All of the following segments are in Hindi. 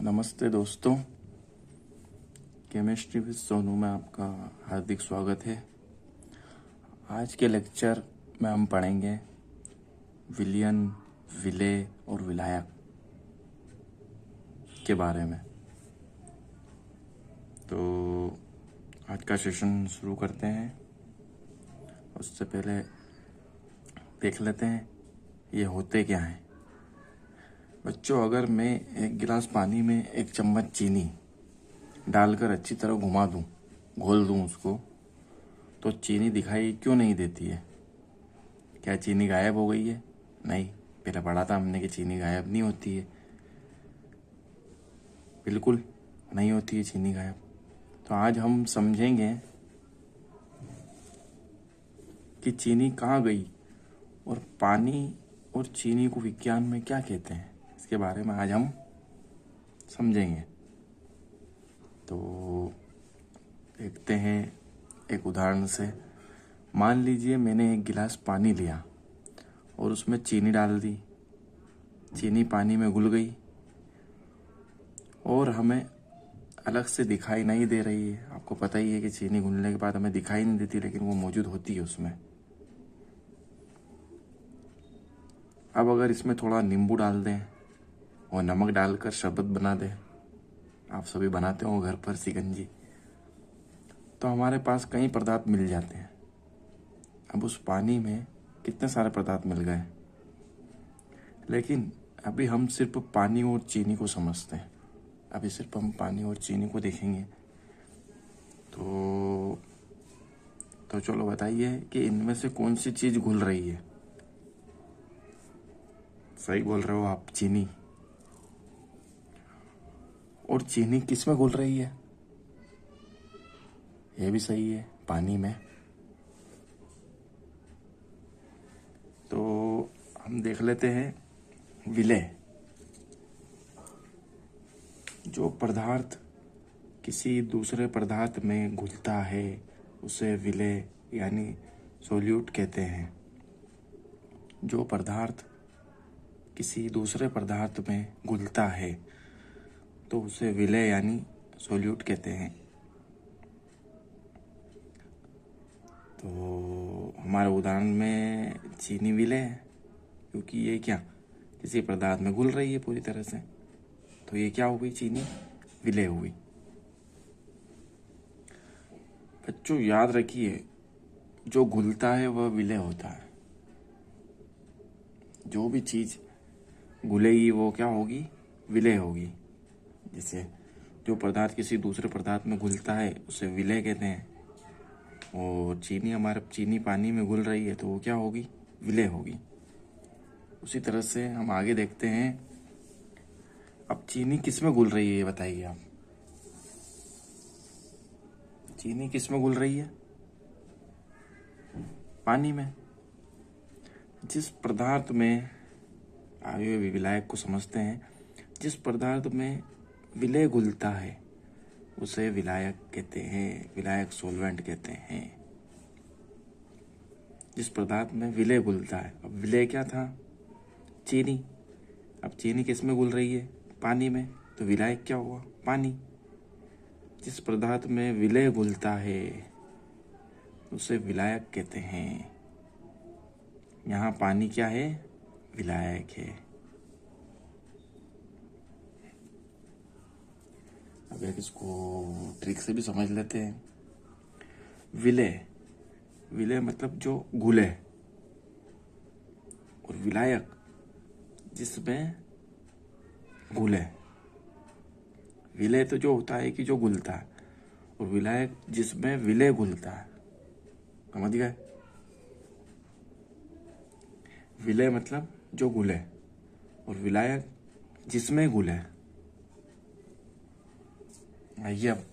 नमस्ते दोस्तों, केमिस्ट्री विद सोनू में आपका हार्दिक स्वागत है। आज के लेक्चर में हम पढ़ेंगे विलयन, विलेय और विलायक के बारे में। तो आज का सेशन शुरू करते हैं। उससे पहले देख लेते हैं ये होते क्या हैं। बच्चों, अगर मैं एक गिलास पानी में एक चम्मच चीनी डालकर अच्छी तरह घुमा दूं, घोल दूं उसको, तो चीनी दिखाई क्यों नहीं देती है? क्या चीनी गायब हो गई है? नहीं, पहले पढ़ा था हमने कि चीनी गायब नहीं होती है। बिल्कुल नहीं होती है चीनी गायब। तो आज हम समझेंगे कि चीनी कहाँ गई और पानी और चीनी को विज्ञान में क्या कहते हैं, इसके बारे में आज हम समझेंगे। तो देखते हैं एक उदाहरण से। मान लीजिए मैंने एक गिलास पानी लिया और उसमें चीनी डाल दी। चीनी पानी में घुल गई और हमें अलग से दिखाई नहीं दे रही है। आपको पता ही है कि चीनी घुलने के बाद हमें दिखाई नहीं देती, लेकिन वो मौजूद होती है उसमें। अब अगर इसमें थोड़ा नींबू डाल दें और नमक डालकर शरबत बना दें, आप सभी बनाते हो घर पर शिकंजी, तो हमारे पास कई पदार्थ मिल जाते हैं। अब उस पानी में कितने सारे पदार्थ मिल गए, लेकिन अभी हम सिर्फ पानी और चीनी को समझते हैं। अभी सिर्फ हम पानी और चीनी को देखेंगे। तो चलो बताइए कि इनमें से कौन सी चीज घुल रही है? सही बोल रहे हो आप, चीनी। और चीनी किस में घुल रही है? ये भी सही है, पानी में। तो हम देख लेते हैं विलेय। जो पदार्थ किसी दूसरे पदार्थ में घुलता है उसे विलेय यानी सोल्यूट कहते हैं। जो पदार्थ किसी दूसरे पदार्थ में घुलता है तो उसे विलेय यानी सोल्यूट कहते हैं। तो हमारे उदाहरण में चीनी विलेय है, क्योंकि ये क्या किसी पदार्थ में घुल रही है पूरी तरह से। तो ये क्या हो गई? चीनी विलेय हुई। बच्चों याद रखिए, जो घुलता है वह विलेय होता है। जो भी चीज घुलेगी वो क्या होगी? विलेय होगी। जैसे जो पदार्थ किसी दूसरे पदार्थ में घुलता है उसे विलेय कहते हैं। और चीनी पानी में घुल रही है तो वो क्या होगी? विलेय होगी। उसी तरह से हम आगे देखते हैं। अब चीनी किस में घुल रही है ये बताइए आप। चीनी किस में घुल रही है? पानी में। जिस पदार्थ में, आइए विलायक को समझते हैं। जिस पदार्थ में विलेय घुलता है उसे विलायक कहते हैं, विलायक सोलवेंट कहते हैं। जिस पदार्थ में विलेय घुलता है। अब विलेय क्या था? चीनी। अब चीनी किस में घुल रही है? पानी में। तो विलायक क्या हुआ? पानी। जिस पदार्थ में विलेय घुलता है उसे विलायक कहते हैं। यहाँ पानी क्या है? विलायक है। अब एक इसको ट्रिक से भी समझ लेते हैं। विलेय मतलब जो घुले, और विलायक जिसमें घुले। विलेय तो जो होता है कि जो घुलता है, और विलायक जिसमें विलेय घुलता है। समझ गए? विलेय मतलब जो घुले और विलायक जिसमें घुले। आइए अब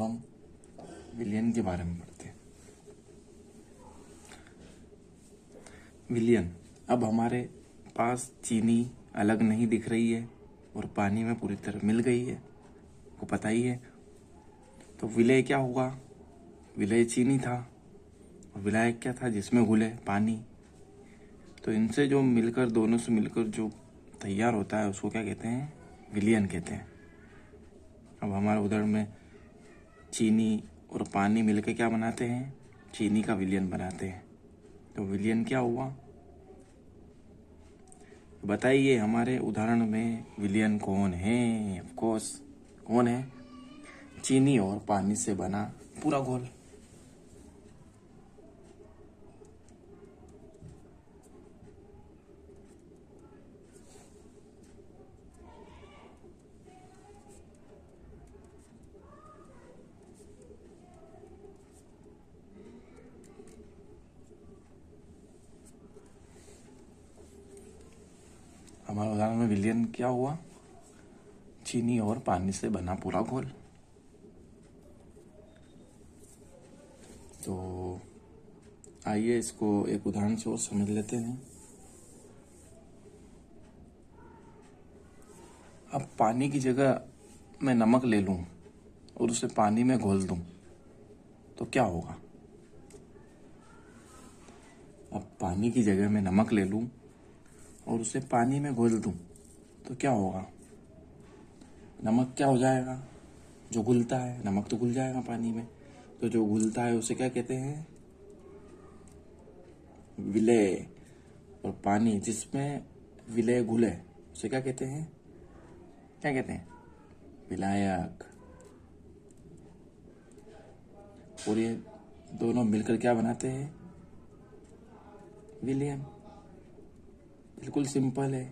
हम विलयन के बारे में पढ़ते हैं। विलयन। अब हमारे पास चीनी अलग नहीं दिख रही है और पानी में पूरी तरह मिल गई है। आपको पता ही है। तो विलय क्या हुआ? विलय चीनी था और विलायक क्या था? जिसमें घुले पानी। तो इनसे जो मिलकर, दोनों से मिलकर जो तैयार होता है उसको क्या कहते हैं? विलयन कहते हैं। अब हमारे उदाहरण में चीनी और पानी मिलकर क्या बनाते हैं? चीनी का विलयन बनाते हैं। तो विलयन क्या हुआ? बताइए, हमारे उदाहरण में विलयन कौन है? ऑफ कोर्स कौन है? चीनी और पानी से बना पूरा घोल। हमारे उदाहरण में विलयन क्या हुआ? चीनी और पानी से बना पूरा घोल। तो आइए इसको एक उदाहरण से और समझ लेते हैं। अब पानी की जगह मैं नमक ले लूं और उसे पानी में घोल दूं तो क्या होगा? अब पानी की जगह मैं नमक ले लूं और उसे पानी में घोल दूं तो क्या होगा? नमक क्या हो जाएगा? जो घुलता है, नमक तो घुल जाएगा पानी में। तो जो घुलता है उसे क्या कहते हैं? विलय। और पानी जिसमें विलय घुले उसे क्या कहते हैं? क्या कहते हैं? विलायक। और ये दोनों मिलकर क्या बनाते हैं? विलयन। बिल्कुल सिंपल है।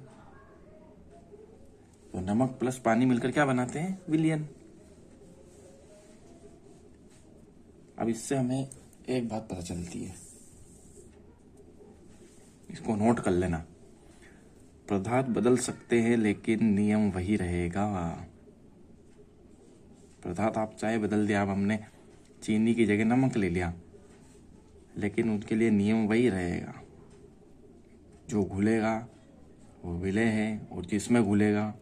तो नमक प्लस पानी मिलकर क्या बनाते हैं? विलयन। अब इससे हमें एक बात पता चलती है, इसको नोट कर लेना। पदार्थ बदल सकते हैं लेकिन नियम वही रहेगा। पदार्थ आप चाहे बदल दिया, अब हमने चीनी की जगह नमक ले लिया, लेकिन उनके लिए नियम वही रहेगा। जो घुलेगा वो विलय है और जिसमें घुलेगा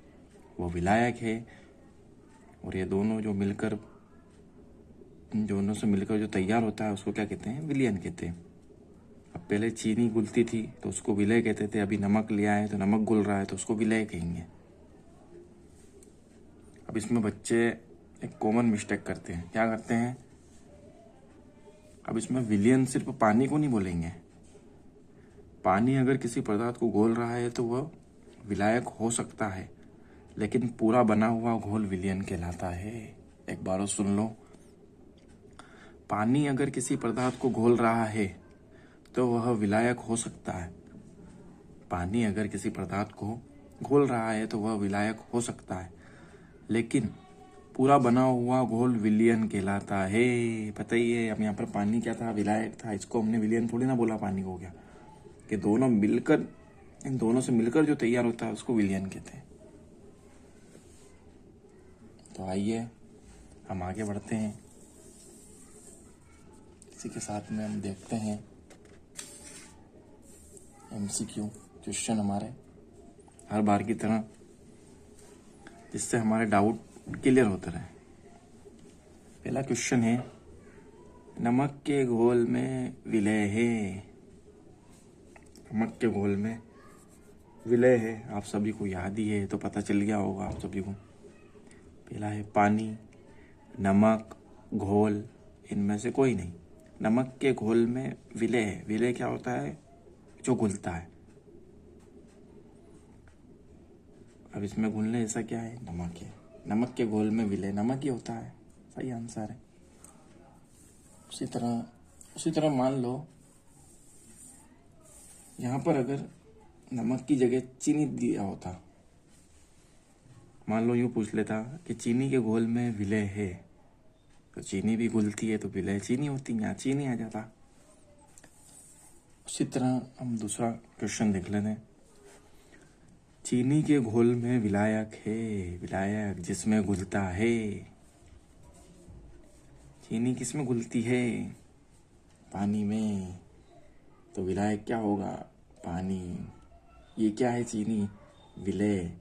वो विलायक है। और ये दोनों जो मिलकर, दोनों से मिलकर जो तैयार होता है उसको क्या कहते हैं? विलयन कहते हैं। अब पहले चीनी घुलती थी तो उसको विलय कहते थे, अभी नमक लिया है तो नमक घुल रहा है तो उसको विलय कहेंगे। अब इसमें बच्चे एक कॉमन मिस्टेक करते हैं। क्या करते हैं? अब इसमें विलयन सिर्फ पानी को नहीं बोलेंगे। पानी अगर किसी पदार्थ को घोल रहा है तो वह विलायक हो सकता है, लेकिन पूरा बना हुआ घोल विलयन कहलाता है। एक बार और सुन लो। पानी अगर किसी पदार्थ को घोल रहा है तो वह विलायक हो सकता है। पानी अगर किसी पदार्थ को घोल रहा है तो वह विलायक हो सकता है, लेकिन पूरा बना हुआ घोल विलयन कहलाता है। पता ही है, अब यहाँ पर पानी क्या था? विलायक था। इसको हमने विलयन थोड़ी ना बोला पानी को। क्या कि दोनों मिलकर, इन दोनों से मिलकर जो तैयार होता है उसको विलयन कहते हैं। तो आइए हम आगे बढ़ते हैं। इसी के साथ में हम देखते हैं MCQ क्वेश्चन हमारे हर बार की तरह, जिससे हमारे डाउट क्लियर होते रहे। पहला क्वेश्चन है, नमक के घोल में विलय है। नमक के घोल में विलय है, आप सभी को याद ही है, तो पता चल गया होगा आप सभी को। पहला है पानी, नमक, घोल, इनमें से कोई नहीं। नमक के घोल में विलय है। विलय क्या होता है? जो घुलता है। अब इसमें घुलने जैसा क्या है? नमक है। नमक के घोल में विलय नमक ही होता है। सही आंसर है। उसी तरह मान लो यहाँ पर अगर नमक की जगह चीनी दिया होता, मान लो यूँ पूछ लेता कि चीनी के घोल में विलय है, तो चीनी भी घुलती है तो विलय चीनी होती, यहाँ चीनी आ जाता। उसी तरह हम दूसरा क्वेश्चन देख लेते हैं। चीनी के घोल में विलायक है। विलायक जिसमें घुलता है। चीनी किसमें घुलती है? पानी में। तो विलायक क्या होगा? पानी। ये क्या है? चीनी। विलय।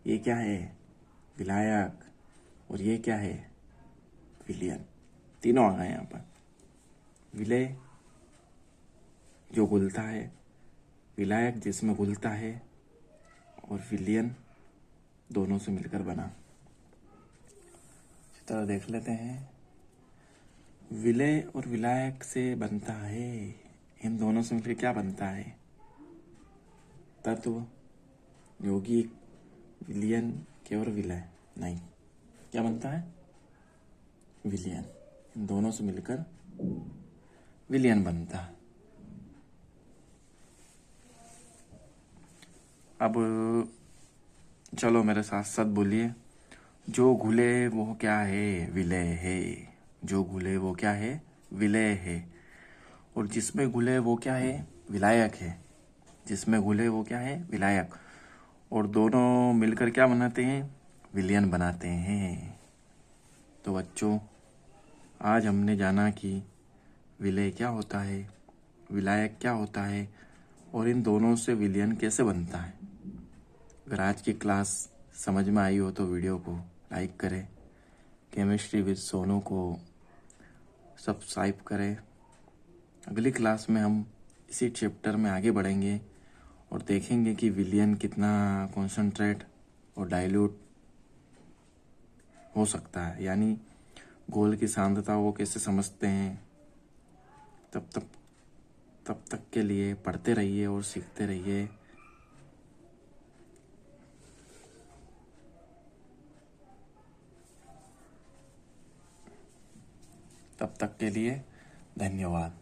ये क्या है? विलायक। और ये क्या है? विलियन। तीनों आ गए यहाँ पर। विलय जो घुलता है, विलायक जिसमें घुलता है, और विलियन दोनों से मिलकर बना। इसी तरह देख लेते हैं। विलय और विलायक से बनता है, इन दोनों से मिलकर क्या बनता है? तत्व, यौगिक, विलियन, केवल विलय नहीं, क्या बनता है? विलियन। इन दोनों से मिलकर विलियन बनता है। अब चलो मेरे साथ साथ बोलिए। जो घुले वो क्या है? विलय है। जो घुले वो क्या है? विलय है। और जिसमें घुले वो क्या है? विलायक है। जिसमें घुले वो क्या है? विलायक। और दोनों मिलकर क्या बनाते हैं? विलियन बनाते हैं। तो बच्चों, आज हमने जाना कि विलय क्या होता है, विलायक क्या होता है, और इन दोनों से विलियन कैसे बनता है। अगर आज की क्लास समझ में आई हो तो वीडियो को लाइक करें, केमिस्ट्री विद सोनू को सब्सक्राइब करें। अगली क्लास में हम इसी चैप्टर में आगे बढ़ेंगे और देखेंगे कि विलियन कितना कॉन्सेंट्रेट और डाइल्यूट हो सकता है, यानी घोल की सांद्रता वो कैसे समझते हैं। तब तक के लिए पढ़ते रहिए और सीखते रहिए। तब तक के लिए धन्यवाद।